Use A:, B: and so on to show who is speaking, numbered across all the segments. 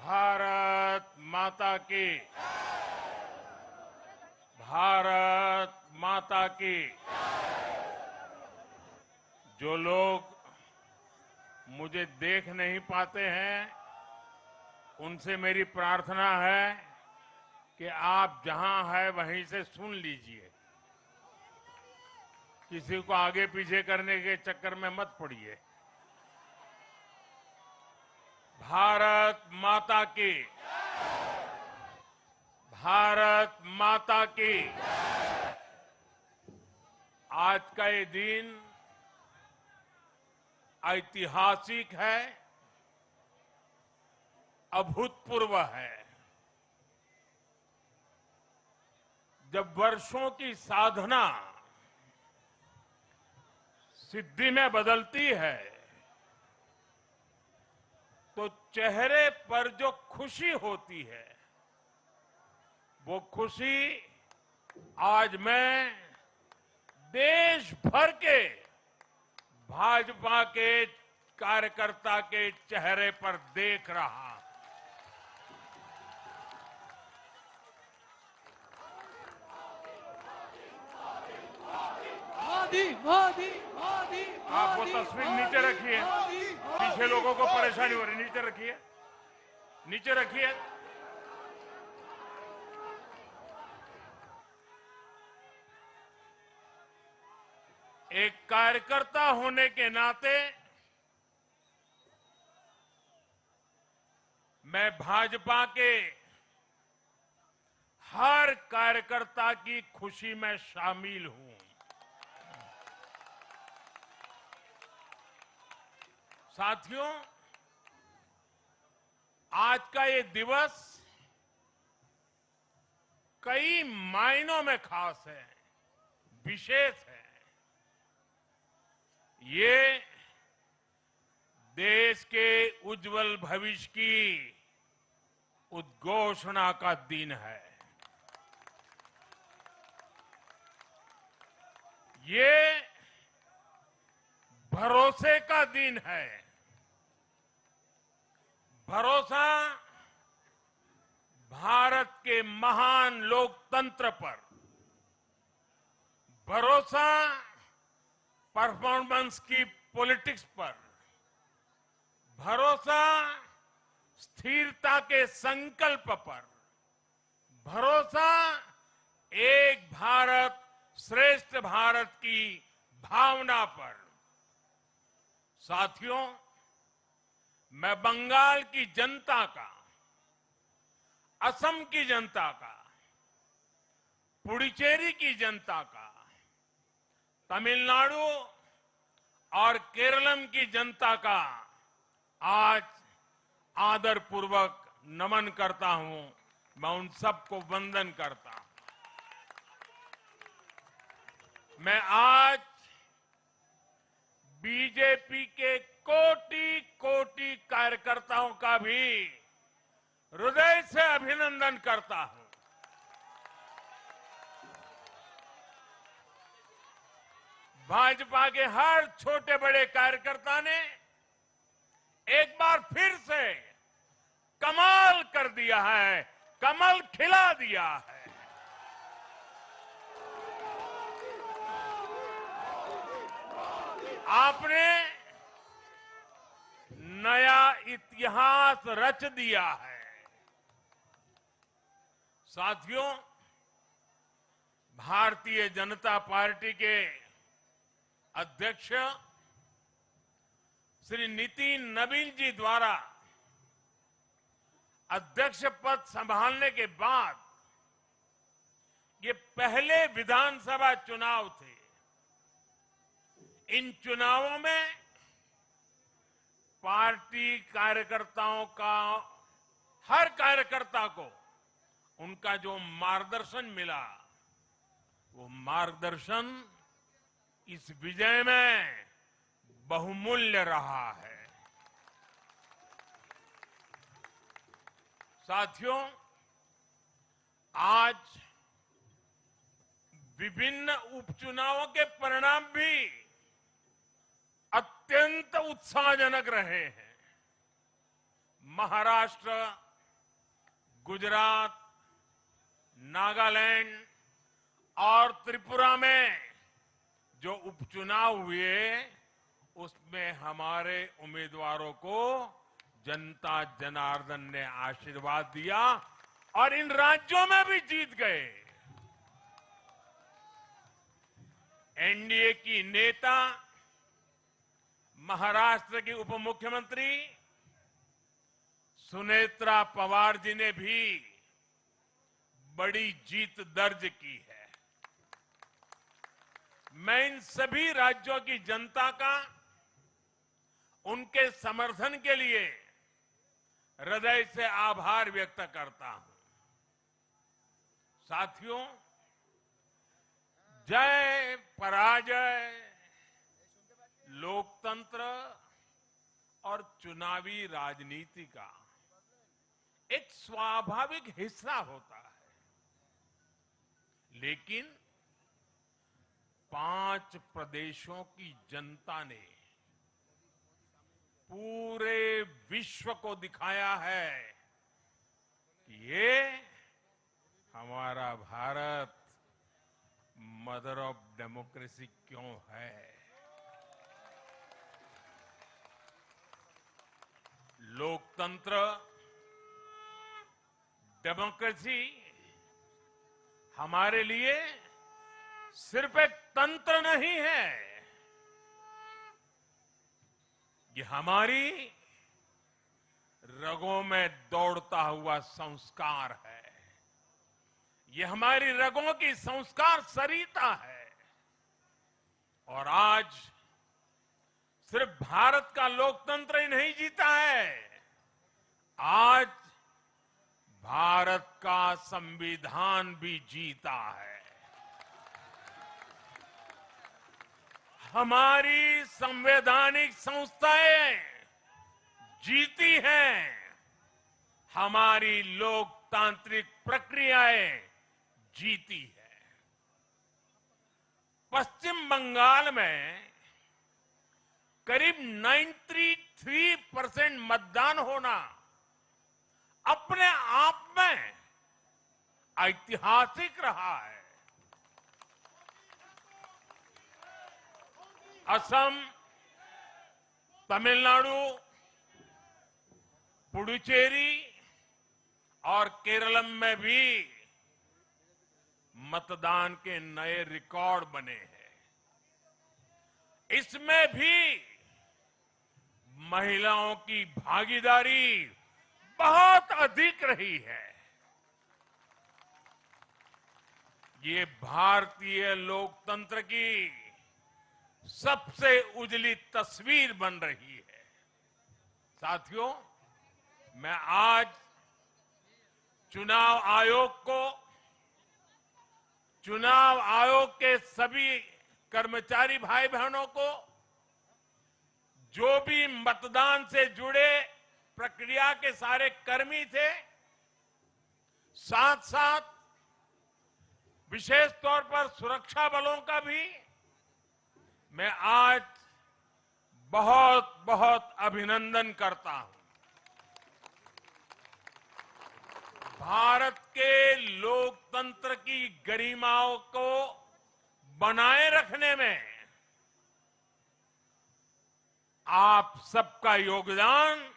A: भारत माता की, भारत माता की। जो लोग मुझे देख नहीं पाते हैं, उनसे मेरी प्रार्थना है कि आप जहां हैं वहीं से सुन लीजिए। किसी को आगे पीछे करने के चक्कर में मत पड़िए। भारत माता की, भारत माता की। आज का ये दिन ऐतिहासिक है, अभूतपूर्व है। जब वर्षों की साधना सिद्धि में बदलती है, तो चेहरे पर जो खुशी होती है, वो खुशी आज मैं देश भर के भाजपा के कार्यकर्ता के चेहरे पर देख रहा।
B: मोदी मोदी मोदी।
A: आप वो तस्वीर नीचे रखिए, पीछे लोगों को परेशानी हो रही, नीचे रखिए, नीचे रखिए। एक कार्यकर्ता होने के नाते मैं भाजपा के हर कार्यकर्ता की खुशी में शामिल हूं। साथियों, आज का ये दिवस कई मायनों में खास है, विशेष है। ये देश के उज्जवल भविष्य की उद्घोषणा का दिन है। ये भरोसे का दिन है। भरोसा भारत के महान लोकतंत्र पर, भरोसा परफॉर्मेंस की पॉलिटिक्स पर, भरोसा स्थिरता के संकल्प पर, भरोसा एक भारत श्रेष्ठ भारत की भावना पर। साथियों, मैं बंगाल की जनता का, असम की जनता का, पुडुचेरी की जनता का, तमिलनाडु और केरलम की जनता का आज आदरपूर्वक नमन करता हूं। मैं उन सबको वंदन करता हूं। मैं आज बीजेपी के कोटि कोटि कार्यकर्ताओं का भी हृदय से अभिनंदन करता हूं। भाजपा के हर छोटे बड़े कार्यकर्ता ने एक बार फिर से कमाल कर दिया है, कमल खिला दिया है। आपने नया इतिहास रच दिया है। साथियों, भारतीय जनता पार्टी के अध्यक्ष श्री नितिन नवीन जी द्वारा अध्यक्ष पद संभालने के बाद ये पहले विधानसभा चुनाव थे। इन चुनावों में पार्टी कार्यकर्ताओं का, हर कार्यकर्ता को उनका जो मार्गदर्शन मिला, वो मार्गदर्शन इस विजय में बहुमूल्य रहा है। साथियों, आज विभिन्न उपचुनावों के परिणाम भी अत्यंत उत्साहजनक रहे हैं। महाराष्ट्र, गुजरात, नागालैंड और त्रिपुरा में जो उपचुनाव हुए उसमें हमारे उम्मीदवारों को जनता जनार्दन ने आशीर्वाद दिया और इन राज्यों में भी जीत गए। एनडीए की नेता महाराष्ट्र की उप मुख्यमंत्री सुनेत्रा पवार जी ने भी बड़ी जीत दर्ज की है। मैं इन सभी राज्यों की जनता का उनके समर्थन के लिए हृदय से आभार व्यक्त करता हूं। साथियों, जय पराजय लोकतंत्र और चुनावी राजनीति का एक स्वाभाविक हिस्सा होता है, लेकिन 5 प्रदेशों की जनता ने पूरे विश्व को दिखाया है कि ये हमारा भारत मदर ऑफ डेमोक्रेसी क्यों है। लोकतंत्र, डेमोक्रेसी हमारे लिए सिर्फ एक तंत्र नहीं है, ये हमारी रगों में दौड़ता हुआ संस्कार है। ये हमारी रगों की संस्कार सरिता है। और आज सिर्फ भारत का लोकतंत्र ही नहीं जीता है, आज भारत का संविधान भी जीता है। हमारी संवैधानिक संस्थाएं जीती हैं, हमारी लोकतांत्रिक प्रक्रियाएं जीती है। पश्चिम बंगाल में करीब 93% मतदान होना अपने आप में ऐतिहासिक रहा है। असम, तमिलनाडु, पुडुचेरी और केरल में भी मतदान के नए रिकॉर्ड बने हैं। इसमें भी महिलाओं की भागीदारी बहुत अधिक रही है। ये भारतीय लोकतंत्र की सबसे उजली तस्वीर बन रही है। साथियों, मैं आज चुनाव आयोग के सभी कर्मचारी भाई बहनों को, जो भी मतदान से जुड़े प्रक्रिया के सारे कर्मी थे, साथ साथ विशेष तौर पर सुरक्षा बलों का भी मैं आज बहुत बहुत अभिनंदन करता हूं। भारत के लोकतंत्र की गरिमाओं को बनाए रखने में आप सबका योगदान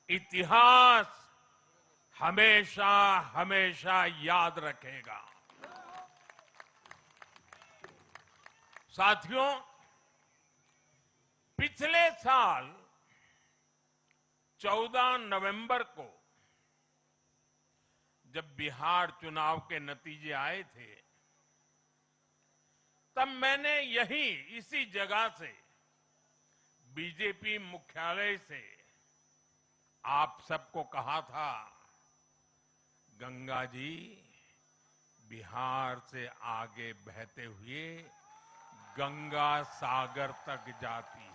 A: इतिहास हमेशा हमेशा याद रखेगा। साथियों, पिछले साल 14 नवंबर को जब बिहार चुनाव के नतीजे आए थे, तब मैंने इसी जगह से बीजेपी मुख्यालय से आप सबको कहा था, गंगा जी बिहार से आगे बहते हुए गंगा सागर तक जाती है।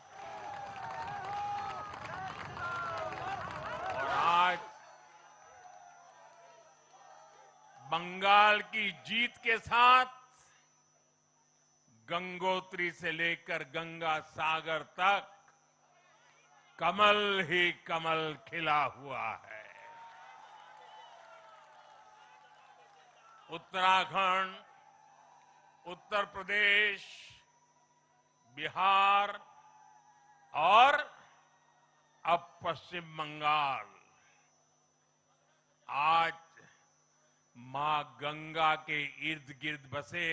A: और आज बंगाल की जीत के साथ गंगोत्री से लेकर गंगा सागर तक कमल ही कमल खिला हुआ है। उत्तराखंड, उत्तर प्रदेश, बिहार और अब पश्चिम बंगाल आज मां गंगा के इर्द गिर्द बसे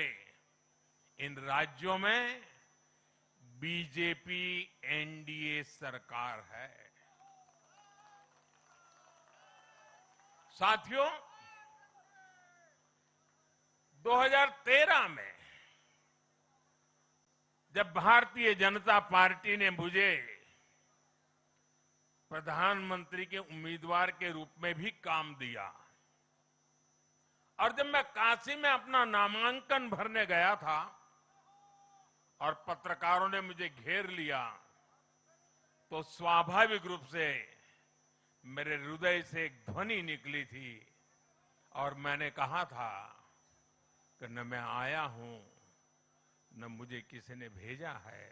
A: इन राज्यों में बीजेपी एनडीए सरकार है। साथियों, 2013 में जब भारतीय जनता पार्टी ने मुझे प्रधानमंत्री के उम्मीदवार के रूप में भी काम दिया और जब मैं काशी में अपना नामांकन भरने गया था और पत्रकारों ने मुझे घेर लिया तो स्वाभाविक रूप से मेरे हृदय से एक ध्वनि निकली थी और मैंने कहा था कि न मैं आया हूं न मुझे किसी ने भेजा है,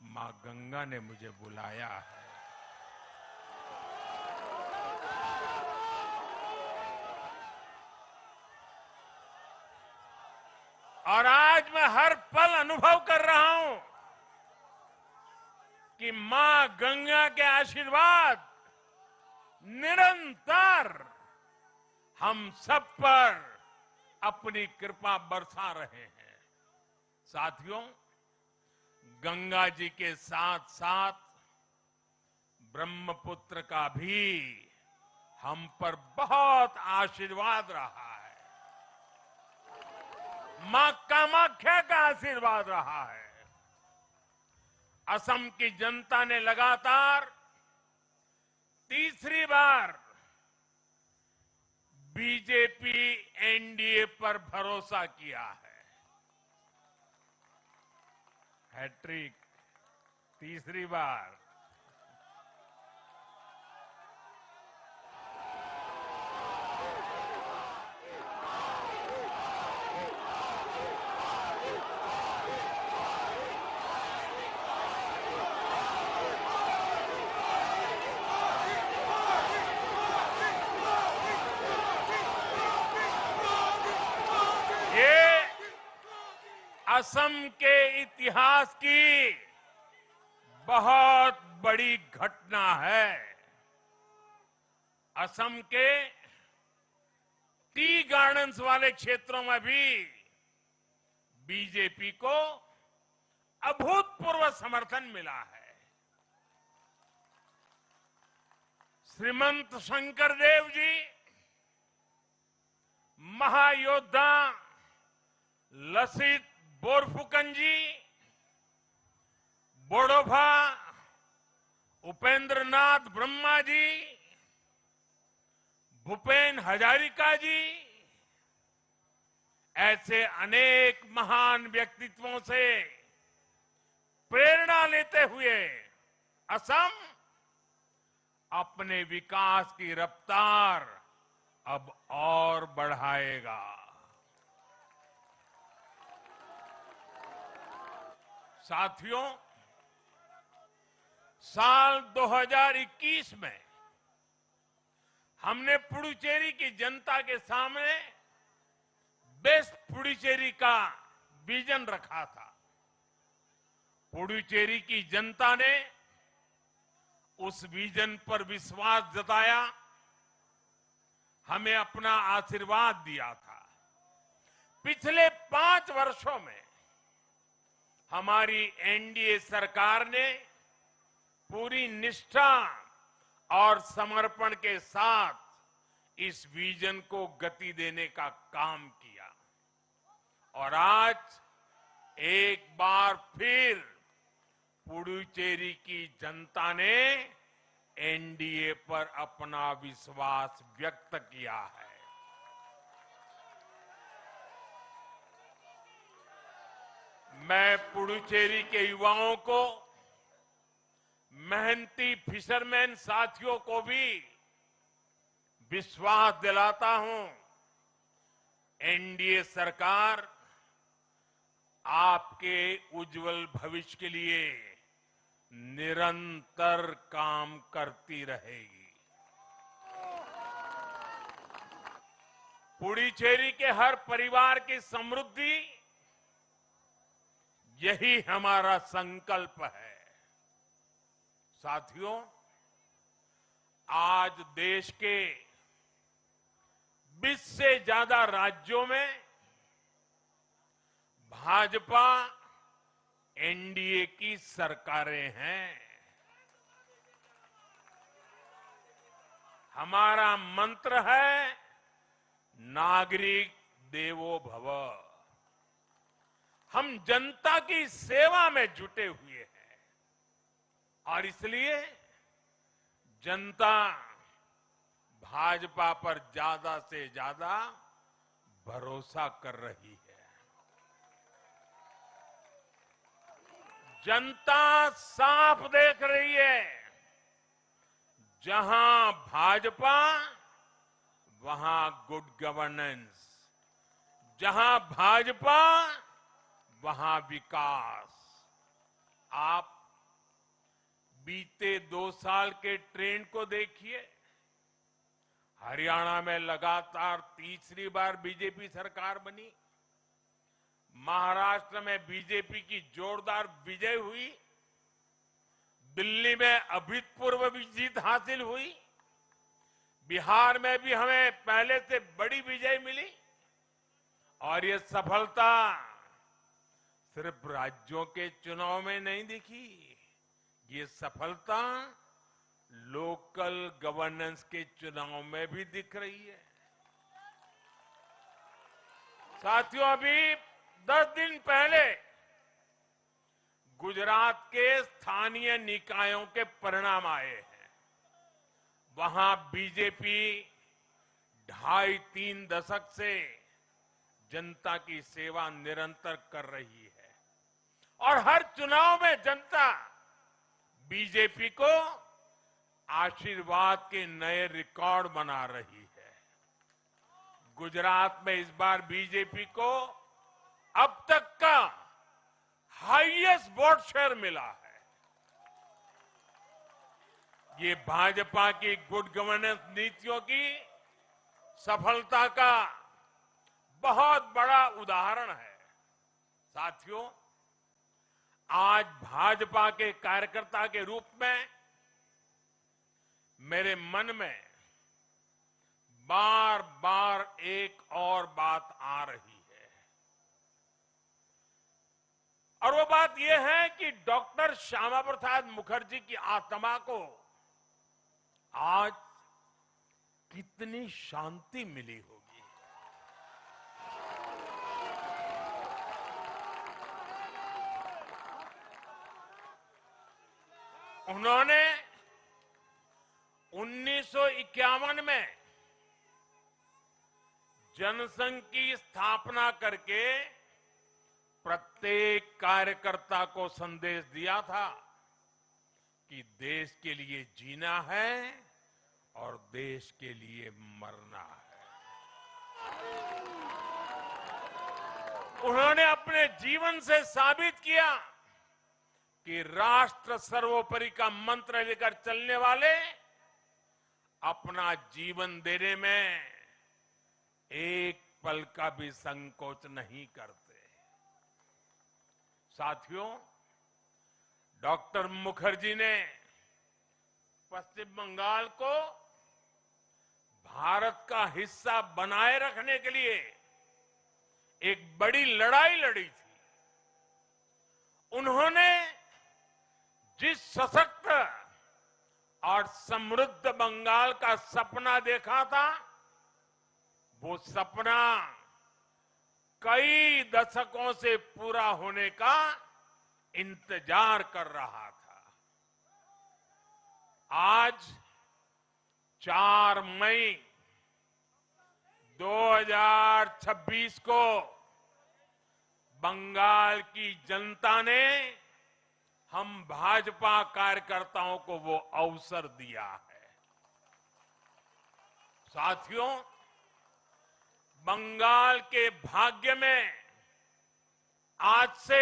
A: मां गंगा ने मुझे बुलाया है। और आज मैं हर पल अनुभव कर रहा हूं कि मां गंगा के आशीर्वाद निरंतर हम सब पर अपनी कृपा बरसा रहे हैं। साथियों, गंगा जी के साथ साथ ब्रह्मपुत्र का भी हम पर बहुत आशीर्वाद रहा है। मां कामाख्या का आशीर्वाद रहा है। असम की जनता ने लगातार तीसरी बार बीजेपी एनडीए पर भरोसा किया है। हैट्रिक, तीसरी बार। असम के इतिहास की बहुत बड़ी घटना है। असम के टी गार्डन्स वाले क्षेत्रों में भी बीजेपी को अभूतपूर्व समर्थन मिला है। श्रीमंत शंकरदेव जी, महायोद्धा लसित बोरफुकन जी, बोडोफा उपेंद्रनाथ ब्रह्मा जी, भूपेन हजारिका जी, ऐसे अनेक महान व्यक्तित्वों से प्रेरणा लेते हुए असम अपने विकास की रफ्तार अब और बढ़ाएगा। साथियों, साल 2021 में हमने पुडुचेरी की जनता के सामने बेस्ट पुडुचेरी का विजन रखा था। पुडुचेरी की जनता ने उस विजन पर विश्वास जताया, हमें अपना आशीर्वाद दिया था। पिछले 5 वर्षों में हमारी एनडीए सरकार ने पूरी निष्ठा और समर्पण के साथ इस विजन को गति देने का काम किया और आज एक बार फिर पुडुचेरी की जनता ने एनडीए पर अपना विश्वास व्यक्त किया है। मैं पुडुचेरी के युवाओं को, मेहनती फिशरमैन साथियों को भी विश्वास दिलाता हूं, एनडीए सरकार आपके उज्जवल भविष्य के लिए निरंतर काम करती रहेगी। पुडुचेरी के हर परिवार की समृद्धि, यही हमारा संकल्प है। साथियों, आज देश के 20 से ज्यादा राज्यों में भाजपा एनडीए की सरकारें हैं। हमारा मंत्र है नागरिक देवो भव। हम जनता की सेवा में जुटे हुए हैं और इसलिए जनता भाजपा पर ज्यादा से ज्यादा भरोसा कर रही है। जनता साफ देख रही है, जहां भाजपा वहां गुड गवर्नेंस, जहां भाजपा वहां विकास। आप बीते 2 साल के ट्रेंड को देखिए। हरियाणा में लगातार तीसरी बार बीजेपी सरकार बनी। महाराष्ट्र में बीजेपी की जोरदार विजय हुई। दिल्ली में अभूतपूर्व जीत हासिल हुई। बिहार में भी हमें पहले से बड़ी विजय मिली और ये सफलता सिर्फ राज्यों के चुनाव में नहीं दिखी, ये सफलता लोकल गवर्नेंस के चुनाव में भी दिख रही है। साथियों, अभी 10 दिन पहले गुजरात के स्थानीय निकायों के परिणाम आए हैं। वहां बीजेपी 2.5-3 दशक से जनता की सेवा निरंतर कर रही है और हर चुनाव में जनता बीजेपी को आशीर्वाद के नए रिकॉर्ड बना रही है। गुजरात में इस बार बीजेपी को अब तक का हाईएस्ट वोट शेयर मिला है। ये भाजपा की गुड गवर्नेंस नीतियों की सफलता का बहुत बड़ा उदाहरण है। साथियों, आज भाजपा के कार्यकर्ता के रूप में मेरे मन में बार बार एक और बात आ रही है और वो बात यह है कि डॉक्टर श्यामा प्रसाद मुखर्जी की आत्मा को आज कितनी शांति मिली होगी। उन्होंने 1951 में जनसंघ की स्थापना करके प्रत्येक कार्यकर्ता को संदेश दिया था कि देश के लिए जीना है और देश के लिए मरना है। उन्होंने अपने जीवन से साबित किया कि राष्ट्र सर्वोपरि का मंत्र लेकर चलने वाले अपना जीवन देने में एक पल का भी संकोच नहीं करते। साथियों, डॉक्टर मुखर्जी ने पश्चिम बंगाल को भारत का हिस्सा बनाए रखने के लिए एक बड़ी लड़ाई लड़ी थी। उन्होंने जिस सशक्त और समृद्ध बंगाल का सपना देखा था, वो सपना कई दशकों से पूरा होने का इंतजार कर रहा था। आज 4 मई 2026 को बंगाल की जनता ने हम भाजपा कार्यकर्ताओं को वो अवसर दिया है। साथियों, बंगाल के भाग्य में आज से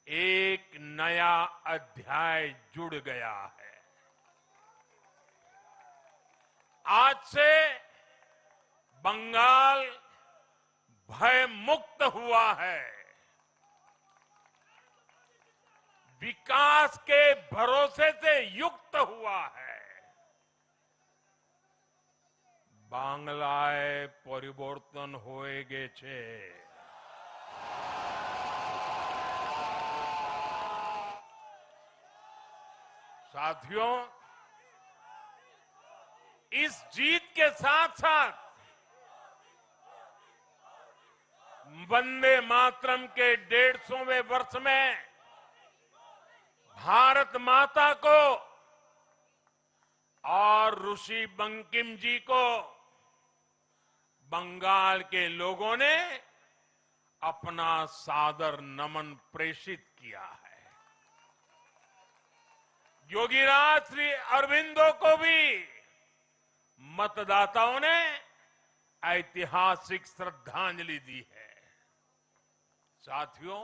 A: एक नया अध्याय जुड़ गया है। आज से बंगाल भय मुक्त हुआ है, विकास के भरोसे से युक्त हुआ है। बांग्लाए परिवर्तन होए गे छे। साथियों, इस जीत के साथ साथ वंदे मातरम के 150वें वर्ष में भारत माता को और ऋषि बंकिम जी को बंगाल के लोगों ने अपना सादर नमन प्रेषित किया है। योगीराज श्री अरविंदो को भी मतदाताओं ने ऐतिहासिक श्रद्धांजलि दी है। साथियों,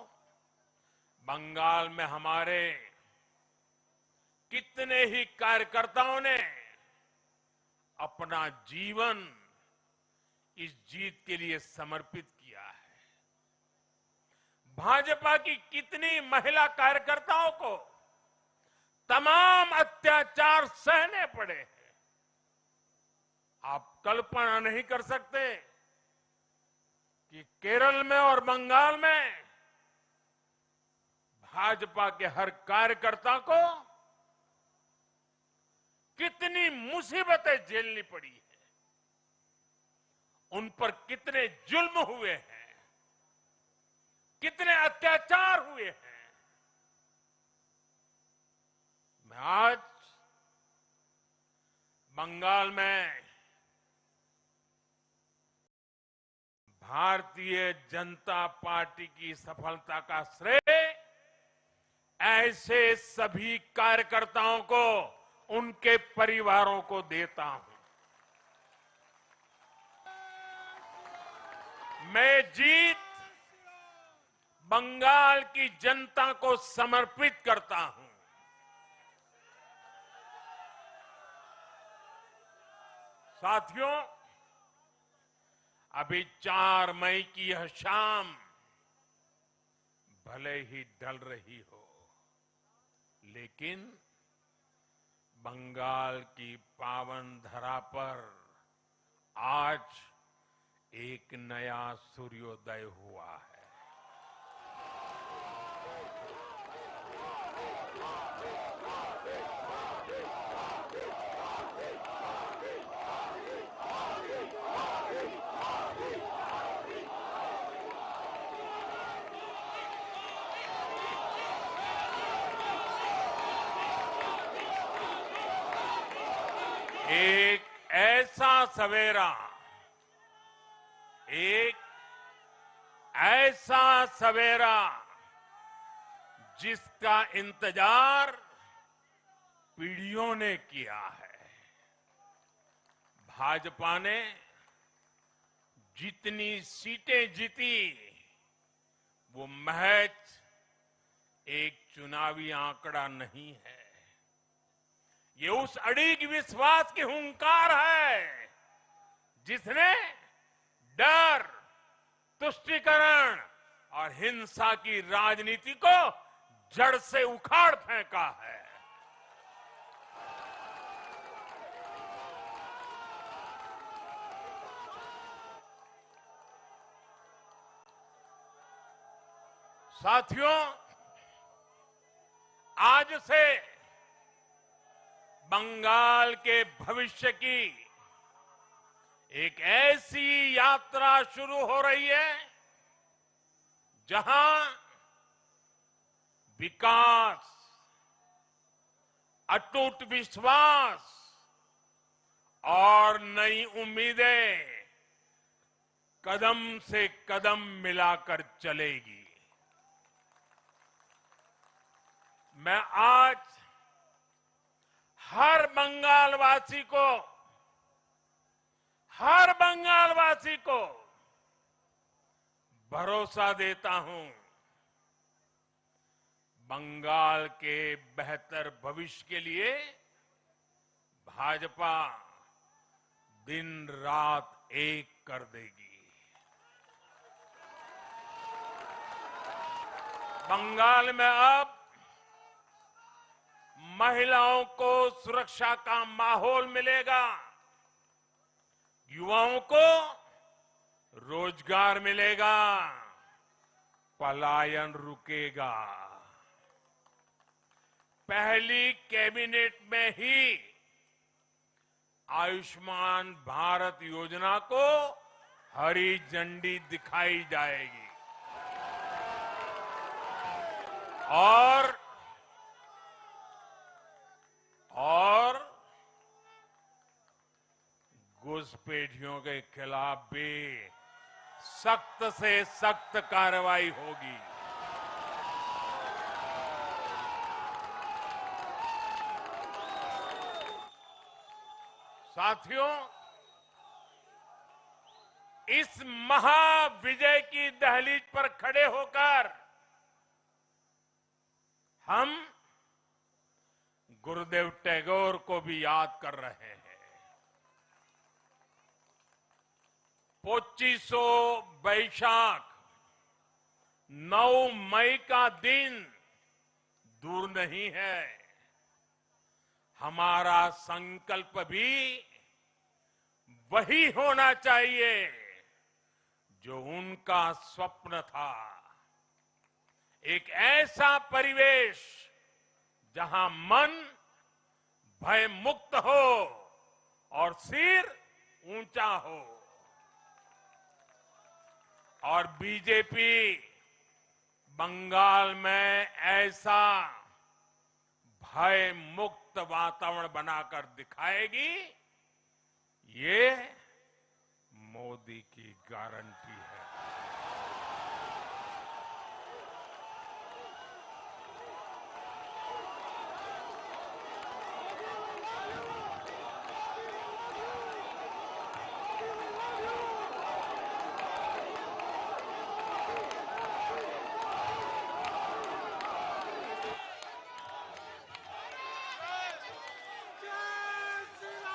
A: बंगाल में हमारे कितने ही कार्यकर्ताओं ने अपना जीवन इस जीत के लिए समर्पित किया है। भाजपा की कितनी महिला कार्यकर्ताओं को तमाम अत्याचार सहने पड़े हैं। आप कल्पना नहीं कर सकते कि केरल में और बंगाल में भाजपा के हर कार्यकर्ता को कितनी मुसीबतें झेलनी पड़ी है, उन पर कितने जुल्म हुए हैं, कितने अत्याचार हुए हैं। मैं आज बंगाल में भारतीय जनता पार्टी की सफलता का श्रेय ऐसे सभी कार्यकर्ताओं को, उनके परिवारों को देता हूं। मैं जीत बंगाल की जनता को समर्पित करता हूं। साथियों, अभी 4 मई की यह शाम भले ही ढल रही हो, लेकिन बंगाल की पावन धरा पर आज एक नया सूर्योदय हुआ है। एक ऐसा सवेरा जिसका इंतजार पीढ़ियों ने किया है। भाजपा ने जितनी सीटें जीती वो महज एक चुनावी आंकड़ा नहीं है, ये उस अड़िग विश्वास की हुंकार है जिसने डर, तुष्टीकरण और हिंसा की राजनीति को जड़ से उखाड़ फेंका है। साथियों, आज से बंगाल के भविष्य की एक ऐसी यात्रा शुरू हो रही है जहां विकास, अटूट विश्वास और नई उम्मीदें कदम से कदम मिलाकर चलेगी। मैं आज हर बंगालवासी को भरोसा देता हूं, बंगाल के बेहतर भविष्य के लिए भाजपा दिन रात एक कर देगी। बंगाल में अब महिलाओं को सुरक्षा का माहौल मिलेगा, युवाओं को रोजगार मिलेगा, पलायन रुकेगा। पहली कैबिनेट में ही आयुष्मान भारत योजना को हरी झंडी दिखाई जाएगी और घुसपैठियों के खिलाफ भी सख्त से सख्त कार्रवाई होगी। साथियों, इस महाविजय की दहलीज पर खड़े होकर हम गुरुदेव टैगोर को भी याद कर रहे हैं। 25 बैशाख 9 मई का दिन दूर नहीं है। हमारा संकल्प भी वही होना चाहिए जो उनका स्वप्न था। एक ऐसा परिवेश जहां मन भय मुक्त हो और सिर ऊंचा हो। और बीजेपी बंगाल में ऐसा भय मुक्त वातावरण बनाकर दिखाएगी, ये मोदी की गारंटी है।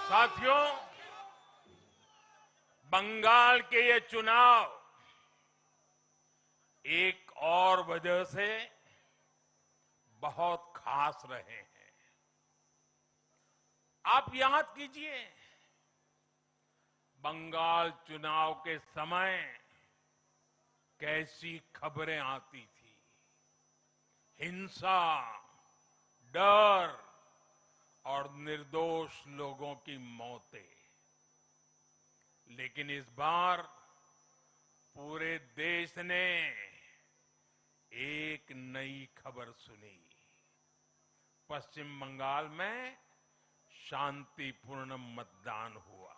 A: साथियों, बंगाल के ये चुनाव एक और वजह से बहुत खास रहे हैं। आप याद कीजिए, बंगाल चुनाव के समय कैसी खबरें आती थी। हिंसा, डर और निर्दोष लोगों की मौतें। लेकिन इस बार पूरे देश ने एक नई खबर सुनी। पश्चिम बंगाल में शांतिपूर्ण मतदान हुआ।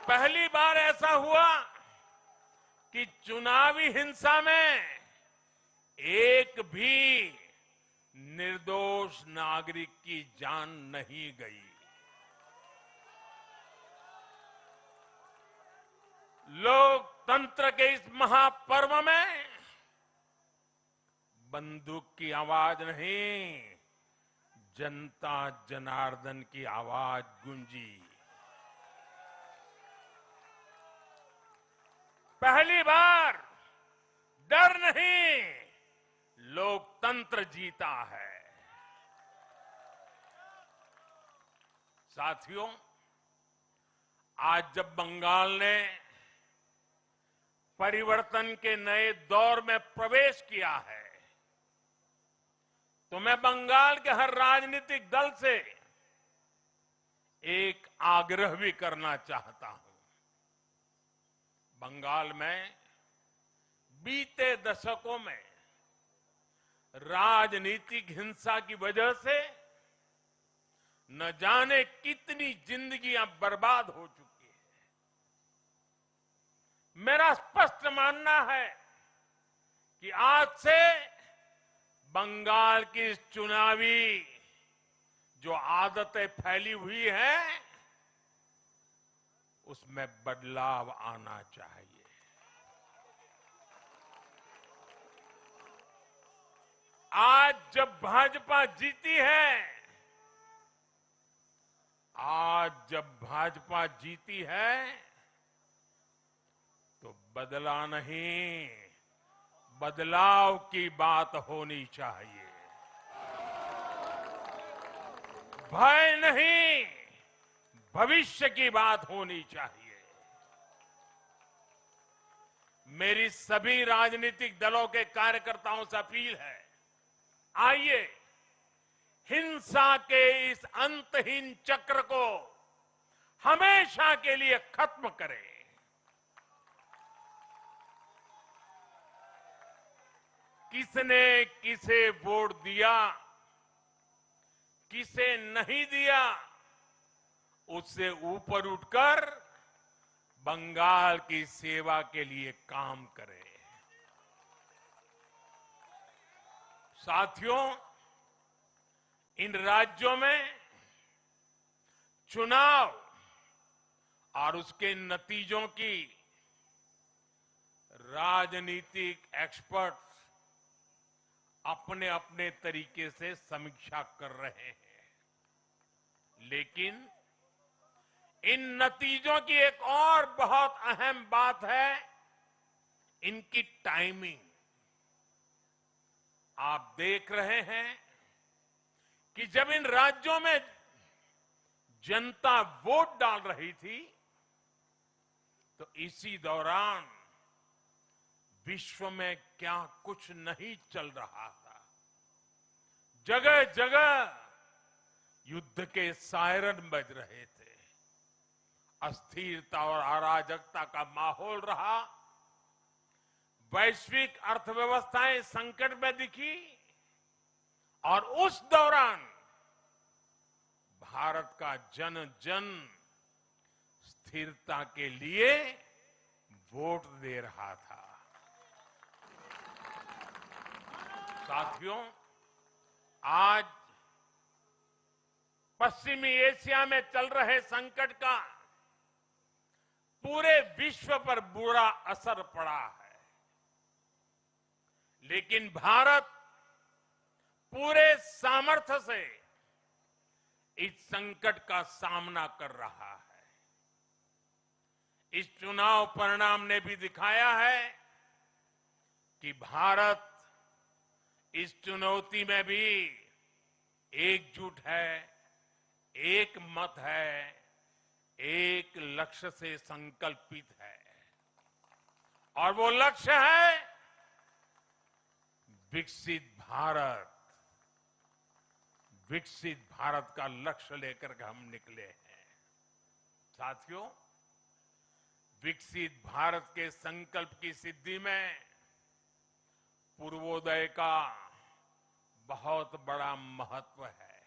A: पहली बार ऐसा हुआ कि चुनावी हिंसा में एक भी निर्दोष नागरिक की जान नहीं गई। लोकतंत्र के इस महापर्व में बंदूक की आवाज नहीं, जनता जनार्दन की आवाज गूंजी। पहली बार डर नहीं, लोकतंत्र जीता है। साथियों, आज जब बंगाल ने परिवर्तन के नए दौर में प्रवेश किया है, तो मैं बंगाल के हर राजनीतिक दल से एक आग्रह भी करना चाहता हूं। बंगाल में बीते दशकों में राजनीतिक हिंसा की वजह से न जाने कितनी जिंदगियां बर्बाद हो चुकी है। मेरा स्पष्ट मानना है कि आज से बंगाल की इस चुनावी जो आदतें फैली हुई हैं, उसमें बदलाव आना चाहिए। आज जब भाजपा जीती है, आज जब भाजपा जीती है तो बदला नहीं, बदलाव की बात होनी चाहिए। भय नहीं, भविष्य की बात होनी चाहिए। मेरी सभी राजनीतिक दलों के कार्यकर्ताओं से अपील है, आइए हिंसा के इस अंतहीन चक्र को हमेशा के लिए खत्म करें। किसने किसे वोट दिया, किसे नहीं दिया, उससे ऊपर उठकर बंगाल की सेवा के लिए काम करें। साथियों, इन राज्यों में चुनाव और उसके नतीजों की राजनीतिक एक्सपर्ट्स अपने अपने तरीके से समीक्षा कर रहे हैं, लेकिन इन नतीजों की एक और बहुत अहम बात है इनकी टाइमिंग। आप देख रहे हैं कि जब इन राज्यों में जनता वोट डाल रही थी तो इसी दौरान विश्व में क्या कुछ नहीं चल रहा था। जगह जगह युद्ध के सायरन बज रहे थे, अस्थिरता और अराजकता का माहौल रहा, वैश्विक अर्थव्यवस्थाएं संकट में दिखी और उस दौरान भारत का जन जन स्थिरता के लिए वोट दे रहा था। साथियों, आज पश्चिमी एशिया में चल रहे संकट का पूरे विश्व पर बुरा असर पड़ा है, लेकिन भारत पूरे सामर्थ्य से इस संकट का सामना कर रहा है। इस चुनाव परिणाम ने भी दिखाया है कि भारत इस चुनौती में भी एकजुट है, एक मत है, एक लक्ष्य से संकल्पित है, और वो लक्ष्य है विकसित भारत। विकसित भारत का लक्ष्य लेकर के हम निकले हैं। साथियों, विकसित भारत के संकल्प की सिद्धि में पूर्वोदय का बहुत बड़ा महत्व है।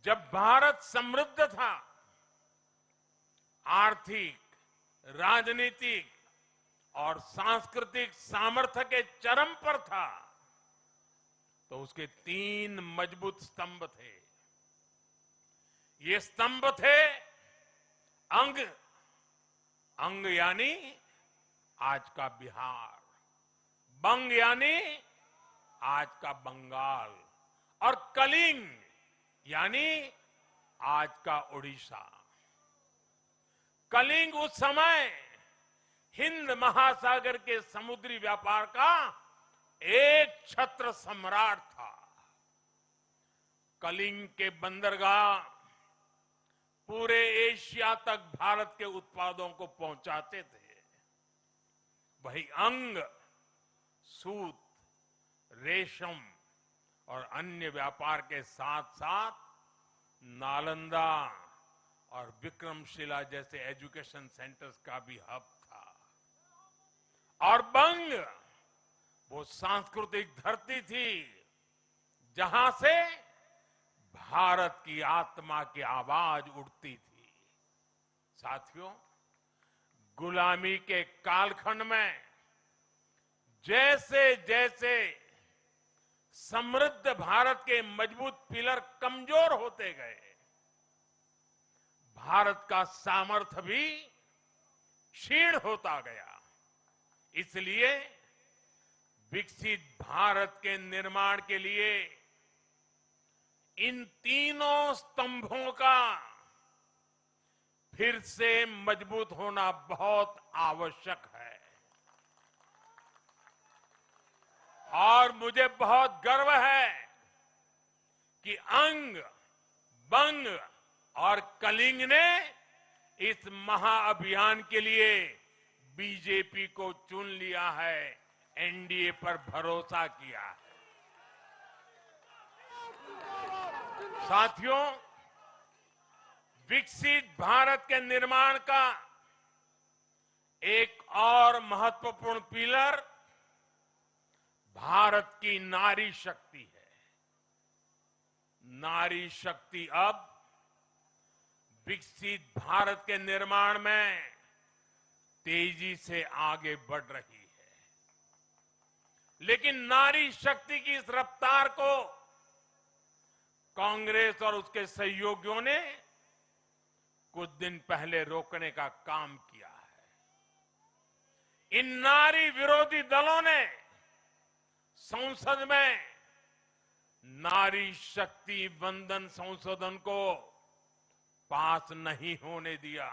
A: जब भारत समृद्ध था, आर्थिक, राजनीतिक और सांस्कृतिक सामर्थ्य के चरम पर था, तो उसके 3 मजबूत स्तंभ थे। ये स्तंभ थे अंग, अंग यानी आज का बिहार, बंग यानी आज का बंगाल, और कलिंग यानी आज का उड़ीसा। कलिंग उस समय हिंद महासागर के समुद्री व्यापार का एक छत्र सम्राट था। कलिंग के बंदरगाह पूरे एशिया तक भारत के उत्पादों को पहुंचाते थे। वही अंग सूत, रेशम और अन्य व्यापार के साथ साथ नालंदा और विक्रमशिला जैसे एजुकेशन सेंटर्स का भी हब था। और बंग वो सांस्कृतिक धरती थी जहां से भारत की आत्मा की आवाज उठती थी। साथियों, गुलामी के कालखंड में जैसे जैसे समृद्ध भारत के मजबूत पिलर कमजोर होते गए, भारत का सामर्थ्य भी क्षीण होता गया। इसलिए विकसित भारत के निर्माण के लिए इन तीनों स्तंभों का फिर से मजबूत होना बहुत आवश्यक है और मुझे बहुत गर्व है कि अंग, बंग और कलिंग ने इस महाअभियान के लिए बीजेपी को चुन लिया है, एनडीए पर भरोसा किया है। साथियों, विकसित भारत के निर्माण का एक और महत्वपूर्ण पिलर भारत की नारी शक्ति है। नारी शक्ति अब विकसित भारत के निर्माण में तेजी से आगे बढ़ रही है, लेकिन नारी शक्ति की इस रफ्तार को कांग्रेस और उसके सहयोगियों ने कुछ दिन पहले रोकने का काम किया है। इन नारी विरोधी दलों ने संसद में नारी शक्ति वंदन संशोधन को पास नहीं होने दिया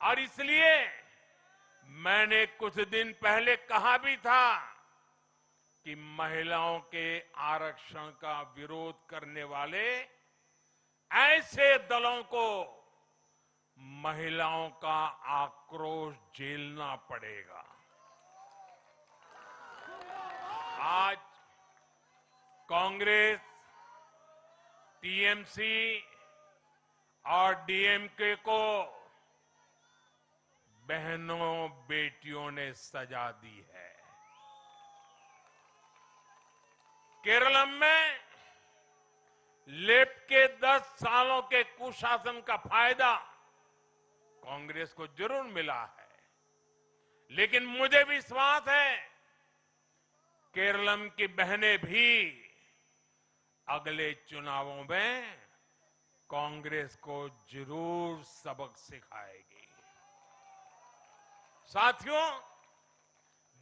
A: और इसलिए मैंने कुछ दिन पहले कहा भी था कि महिलाओं के आरक्षण का विरोध करने वाले ऐसे दलों को महिलाओं का आक्रोश झेलना पड़ेगा। आज कांग्रेस, टीएमसी और डीएमके को बहनों बेटियों ने सजा दी है। केरलम में लेफ्ट के 10 सालों के कुशासन का फायदा कांग्रेस को जरूर मिला है, लेकिन मुझे विश्वास है केरलम की बहनें भी अगले चुनावों में कांग्रेस को जरूर सबक सिखाएगी। साथियों,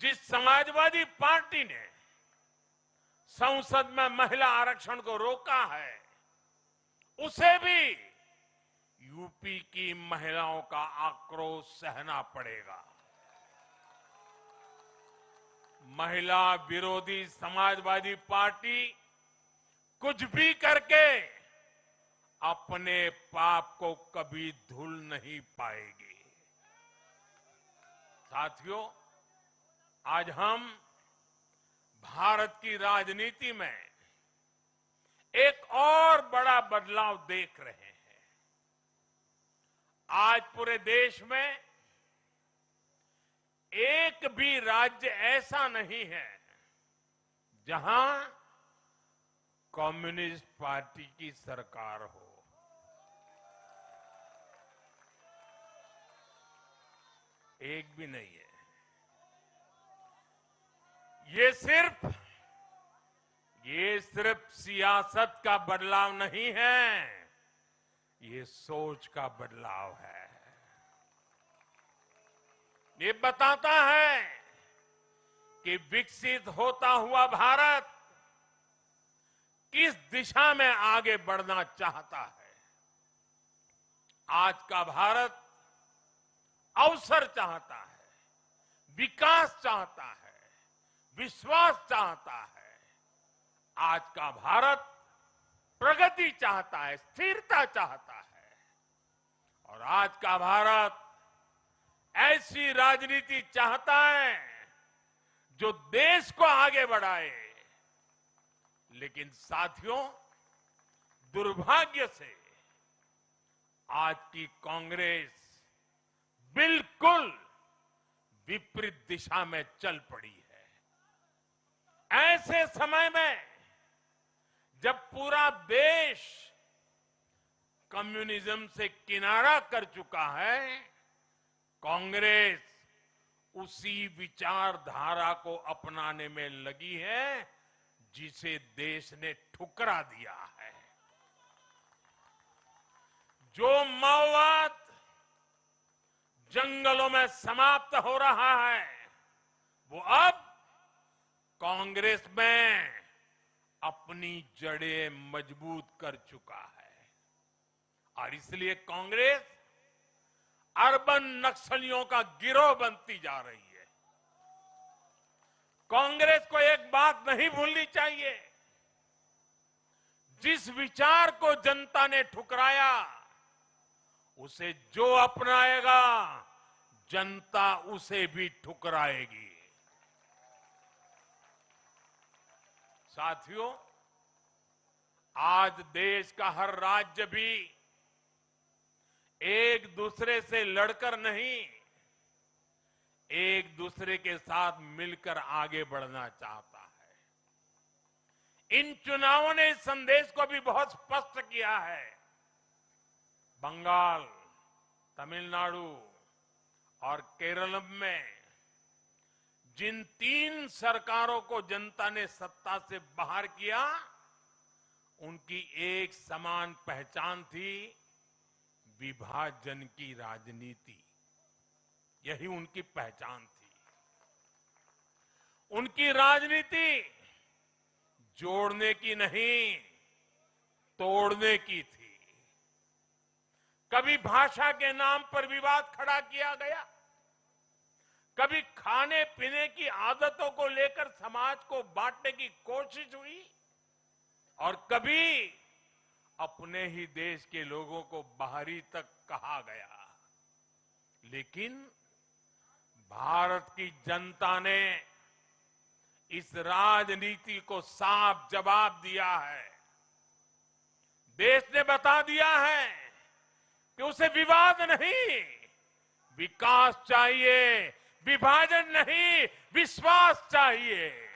A: जिस समाजवादी पार्टी ने संसद में महिला आरक्षण को रोका है, उसे भी यूपी की महिलाओं का आक्रोश सहना पड़ेगा। महिला विरोधी समाजवादी पार्टी कुछ भी करके अपने पाप को कभी धुल नहीं पाएगी। साथियों, आज हम भारत की राजनीति में एक और बड़ा बदलाव देख रहे हैं। आज पूरे देश में एक भी राज्य ऐसा नहीं है जहां कम्युनिस्ट पार्टी की सरकार हो। एक भी नहीं है। ये सिर्फ सियासत का बदलाव नहीं है, ये सोच का बदलाव है। ये बताता है कि विकसित होता हुआ भारत किस दिशा में आगे बढ़ना चाहता है। आज का भारत अवसर चाहता है, विकास चाहता है, विश्वास चाहता है। आज का भारत प्रगति चाहता है, स्थिरता चाहता है और आज का भारत ऐसी राजनीति चाहता है जो देश को आगे बढ़ाए। लेकिन साथियों, दुर्भाग्य से आज की कांग्रेस बिल्कुल विपरीत दिशा में चल पड़ी है। ऐसे समय में जब पूरा देश कम्युनिज्म से किनारा कर चुका है, कांग्रेस उसी विचारधारा को अपनाने में लगी है जिसे देश ने ठुकरा दिया है। जो माओवाद जंगलों में समाप्त हो रहा है, वो अब कांग्रेस में अपनी जड़ें मजबूत कर चुका है और इसलिए कांग्रेस अर्बन नक्सलियों का गिरोह बनती जा रही है। कांग्रेस को एक बात नहीं भूलनी चाहिए, जिस विचार को जनता ने ठुकराया उसे जो अपनाएगा जनता उसे भी ठुकराएगी। साथियों, आज देश का हर राज्य भी एक दूसरे से लड़कर नहीं, एक दूसरे के साथ मिलकर आगे बढ़ना चाहता है। इन चुनावों ने इस संदेश को भी बहुत स्पष्ट किया है। बंगाल, तमिलनाडु और केरल में जिन 3 सरकारों को जनता ने सत्ता से बाहर किया, उनकी एक समान पहचान थी, विभाजन की राजनीति। यही उनकी पहचान थी। उनकी राजनीति जोड़ने की नहीं, तोड़ने की थी। कभी भाषा के नाम पर विवाद खड़ा किया गया, कभी खाने पीने की आदतों को लेकर समाज को बांटने की कोशिश हुई और कभी अपने ही देश के लोगों को बाहरी तक कहा गया। लेकिन भारत की जनता ने इस राजनीति को साफ जवाब दिया है। देश ने बता दिया है कि उसे विवाद नहीं, विकास चाहिए, विभाजन नहीं, विश्वास चाहिए।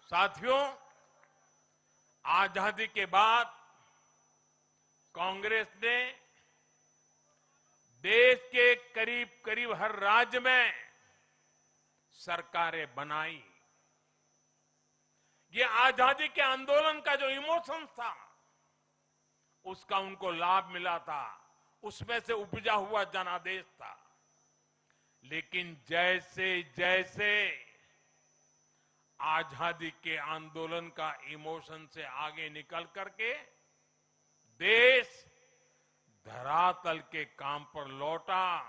A: साथियों, आजादी के बाद कांग्रेस ने देश के करीब करीब हर राज्य में सरकारें बनाई। ये आजादी के आंदोलन का जो इमोशन था, उसका उनको लाभ मिला था, उसमें से उपजा हुआ जनादेश था। लेकिन जैसे जैसे आजादी के आंदोलन का इमोशन से आगे निकल करके देश धरातल के काम पर लौटा,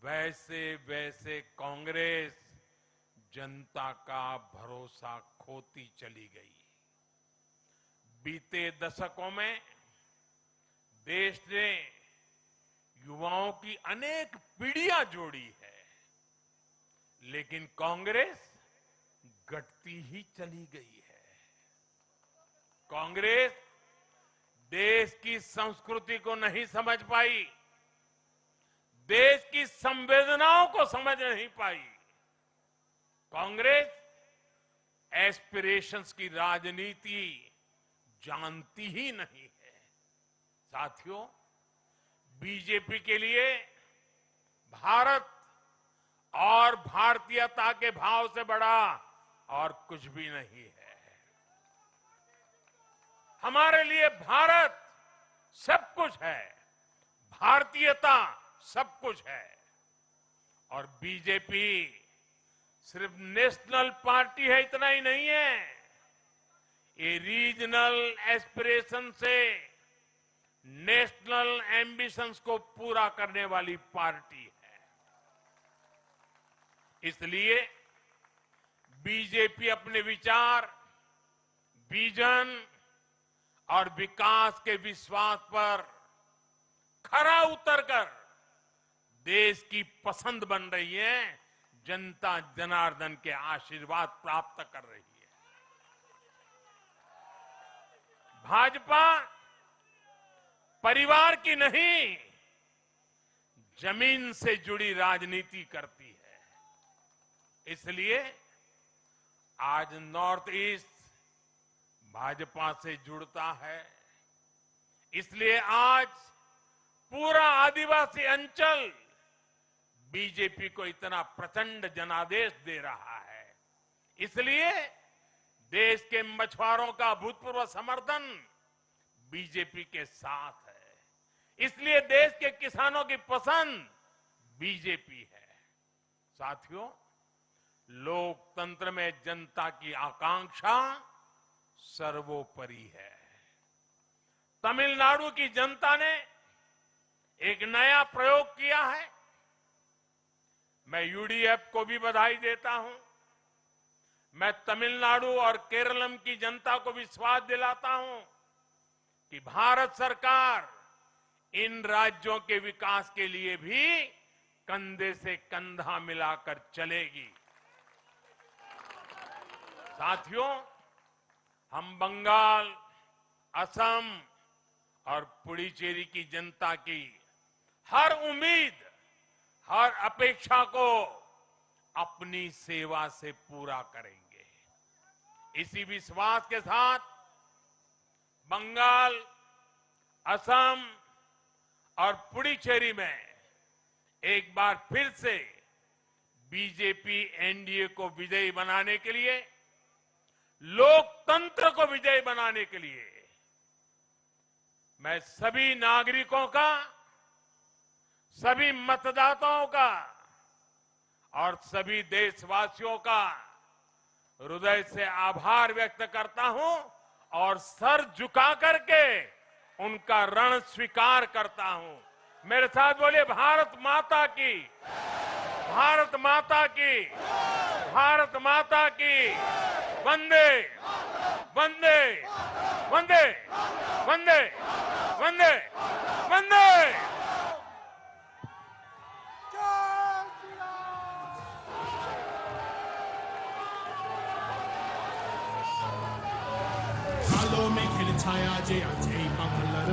A: वैसे वैसे कांग्रेस जनता का भरोसा खोती चली गई। बीते दशकों में देश ने युवाओं की अनेक पीढ़ियां जोड़ी है, लेकिन कांग्रेस घटती ही चली गई है। कांग्रेस देश की संस्कृति को नहीं समझ पाई, देश की संवेदनाओं को समझ नहीं पाई। कांग्रेस एस्पिरेशंस की राजनीति जानती ही नहीं है। साथियों, बीजेपी के लिए भारत और भारतीयता के भाव से बड़ा और कुछ भी नहीं है। हमारे लिए भारत सब कुछ है, भारतीयता सब कुछ है। और बीजेपी सिर्फ नेशनल पार्टी है, इतना ही नहीं है, ये रीजनल एस्पिरेशन से नेशनल एम्बिशंस को पूरा करने वाली पार्टी है। इसलिए बीजेपी अपने विचार, विजन और विकास के विश्वास पर खरा उतरकर देश की पसंद बन रही है, जनता जनार्दन के आशीर्वाद प्राप्त कर रही है। भाजपा परिवार की नहीं, जमीन से जुड़ी राजनीति करती है। इसलिए आज नॉर्थ ईस्ट भाजपा से जुड़ता है। इसलिए आज पूरा आदिवासी अंचल बीजेपी को इतना प्रचंड जनादेश दे रहा है। इसलिए देश के मछुआरों का अभूतपूर्व समर्थन बीजेपी के साथ है। इसलिए देश के किसानों की पसंद बीजेपी है। साथियों, लोकतंत्र में जनता की आकांक्षा सर्वोपरि है। तमिलनाडु की जनता ने एक नया प्रयोग किया है। मैं यूडीएफ को भी बधाई देता हूं। मैं तमिलनाडु और केरलम की जनता को विश्वास दिलाता हूं कि भारत सरकार इन राज्यों के विकास के लिए भी कंधे से कंधा मिलाकर चलेगी। साथियों, हम बंगाल, असम और पुडुचेरी की जनता की हर उम्मीद, हर अपेक्षा को अपनी सेवा से पूरा करेंगे। इसी विश्वास के साथ बंगाल, असम और पुडुचेरी में एक बार फिर से बीजेपी एनडीए को विजयी बनाने के लिए, लोकतंत्र को विजयी बनाने के लिए मैं सभी नागरिकों का, सभी मतदाताओं का और सभी देशवासियों का हृदय से आभार व्यक्त करता हूं और सर झुका करके उनका ऋण स्वीकार करता हूं। मेरे साथ बोलिए, भारत माता की, भारत माता की, भारत माता की। वंदे वंदे वंदे वंदे वंदे वंदे।
C: Hello, make it a tie, Ajay, Bangala,